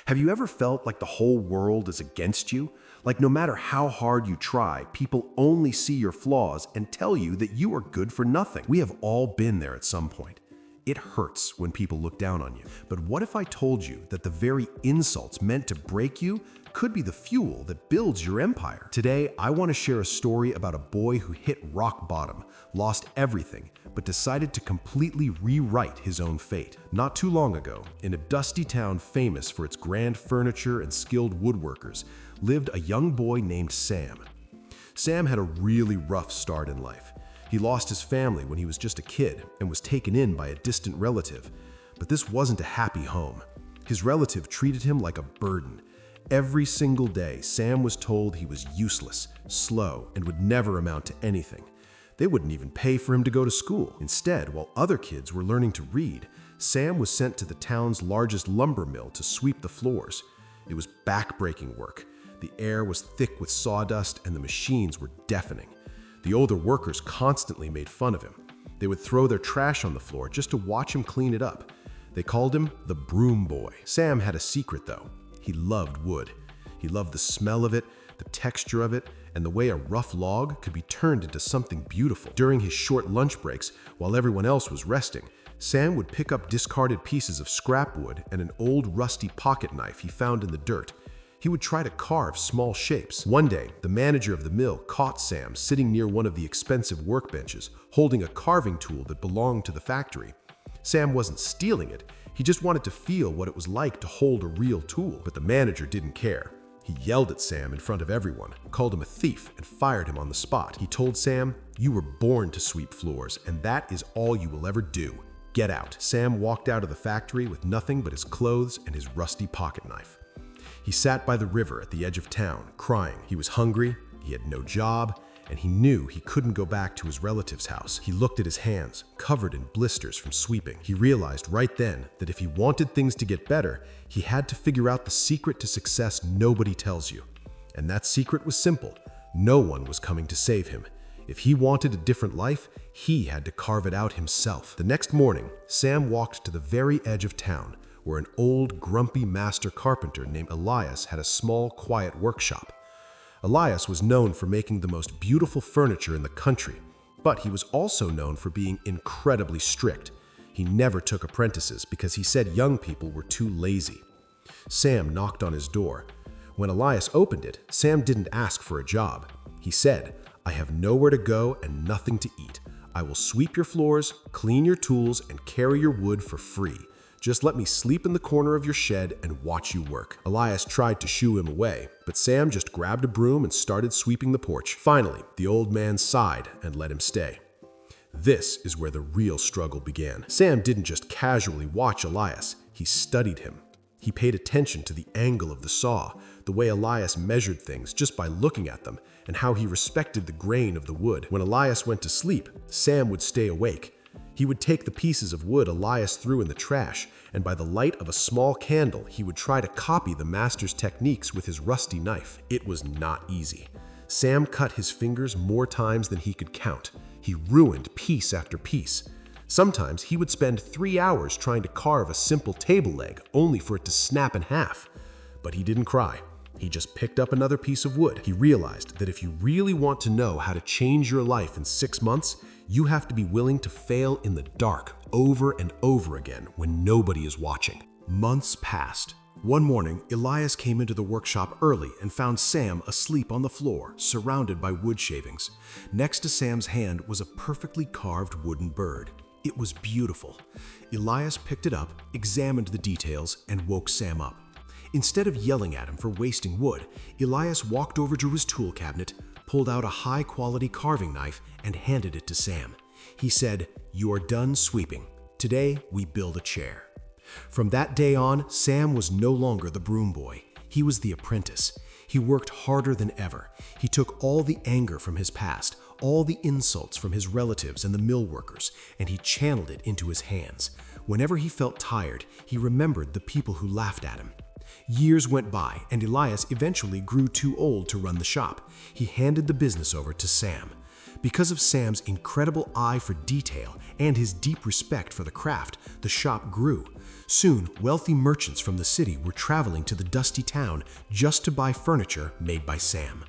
Have you ever felt like the whole world is against you? Like no matter how hard you try, people only see your flaws and tell you that you are good for nothing. We have all been there at some point. It hurts when people look down on you. But what if I told you that the very insults meant to break you could be the fuel that builds your empire? Today, I want to share a story about a boy who hit rock bottom, lost everything, but decided to completely rewrite his own fate. Not too long ago, in a dusty town famous for its grand furniture and skilled woodworkers, lived a young boy named Sam. Sam had a really rough start in life. He lost his family when he was just a kid and was taken in by a distant relative. But this wasn't a happy home. His relative treated him like a burden. Every single day, Sam was told he was useless, slow, and would never amount to anything. They wouldn't even pay for him to go to school. Instead, while other kids were learning to read, Sam was sent to the town's largest lumber mill to sweep the floors. It was back-breaking work. The air was thick with sawdust and the machines were deafening. The older workers constantly made fun of him. They would throw their trash on the floor just to watch him clean it up. They called him the Broom Boy. Sam had a secret though. He loved wood. He loved the smell of it, the texture of it, and the way a rough log could be turned into something beautiful. During his short lunch breaks, while everyone else was resting, Sam would pick up discarded pieces of scrap wood and an old rusty pocket knife he found in the dirt. He would try to carve small shapes. One day, the manager of the mill caught Sam sitting near one of the expensive workbenches, holding a carving tool that belonged to the factory. Sam wasn't stealing it, he just wanted to feel what it was like to hold a real tool. But the manager didn't care. He yelled at Sam in front of everyone, called him a thief, and fired him on the spot. He told Sam, "You were born to sweep floors, and that is all you will ever do. Get out." Sam walked out of the factory with nothing but his clothes and his rusty pocket knife. He sat by the river at the edge of town, crying. He was hungry, he had no job, and he knew he couldn't go back to his relative's house. He looked at his hands, covered in blisters from sweeping. He realized right then that if he wanted things to get better, he had to figure out the secret to success nobody tells you. And that secret was simple. No one was coming to save him. If he wanted a different life, he had to carve it out himself. The next morning, Sam walked to the very edge of town, where an old, grumpy master carpenter named Elias had a small, quiet workshop. Elias was known for making the most beautiful furniture in the country, but he was also known for being incredibly strict. He never took apprentices because he said young people were too lazy. Sam knocked on his door. When Elias opened it, Sam didn't ask for a job. He said, "I have nowhere to go and nothing to eat. I will sweep your floors, clean your tools, and carry your wood for free. Just let me sleep in the corner of your shed and watch you work." Elias tried to shoo him away, but Sam just grabbed a broom and started sweeping the porch. Finally, the old man sighed and let him stay. This is where the real struggle began. Sam didn't just casually watch Elias, he studied him. He paid attention to the angle of the saw, the way Elias measured things just by looking at them, and how he respected the grain of the wood. When Elias went to sleep, Sam would stay awake. He would take the pieces of wood Elias threw in the trash, and by the light of a small candle, he would try to copy the master's techniques with his rusty knife. It was not easy. Sam cut his fingers more times than he could count. He ruined piece after piece. Sometimes he would spend 3 hours trying to carve a simple table leg, only for it to snap in half. But he didn't cry. He just picked up another piece of wood. He realized that if you really want to know how to change your life in 6 months, you have to be willing to fail in the dark over and over again when nobody is watching. Months passed. One morning, Elias came into the workshop early and found Sam asleep on the floor, surrounded by wood shavings. Next to Sam's hand was a perfectly carved wooden bird. It was beautiful. Elias picked it up, examined the details, and woke Sam up. Instead of yelling at him for wasting wood, Elias walked over to his tool cabinet, pulled out a high-quality carving knife, and handed it to Sam. He said, "You are done sweeping. Today, we build a chair." From that day on, Sam was no longer the broom boy. He was the apprentice. He worked harder than ever. He took all the anger from his past, all the insults from his relatives and the mill workers, and he channeled it into his hands. Whenever he felt tired, he remembered the people who laughed at him. Years went by, and Elias eventually grew too old to run the shop. He handed the business over to Sam. Because of Sam's incredible eye for detail and his deep respect for the craft, the shop grew. Soon, wealthy merchants from the city were traveling to the dusty town just to buy furniture made by Sam.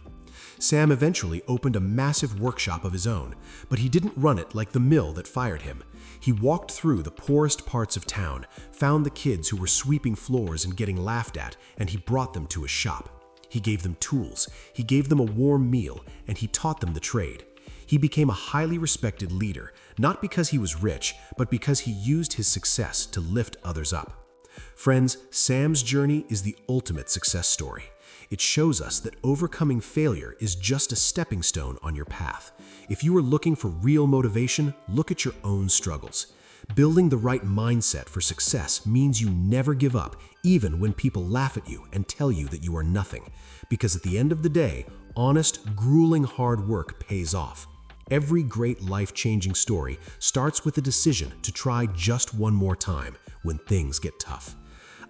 Sam eventually opened a massive workshop of his own, but he didn't run it like the mill that fired him. He walked through the poorest parts of town, found the kids who were sweeping floors and getting laughed at, and he brought them to his shop. He gave them tools, he gave them a warm meal, and he taught them the trade. He became a highly respected leader, not because he was rich, but because he used his success to lift others up. Friends, Sam's journey is the ultimate success story. It shows us that overcoming failure is just a stepping stone on your path. If you are looking for real motivation, look at your own struggles. Building the right mindset for success means you never give up, even when people laugh at you and tell you that you are nothing. Because at the end of the day, honest, grueling hard work pays off. Every great life-changing story starts with a decision to try just one more time when things get tough.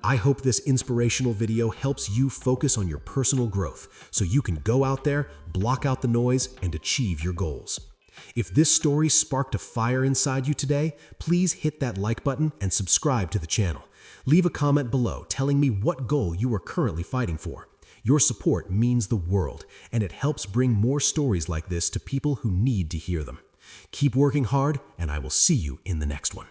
I hope this inspirational video helps you focus on your personal growth so you can go out there, block out the noise, and achieve your goals. If this story sparked a fire inside you today, please hit that like button and subscribe to the channel. Leave a comment below telling me what goal you are currently fighting for. Your support means the world, and it helps bring more stories like this to people who need to hear them. Keep working hard, and I will see you in the next one.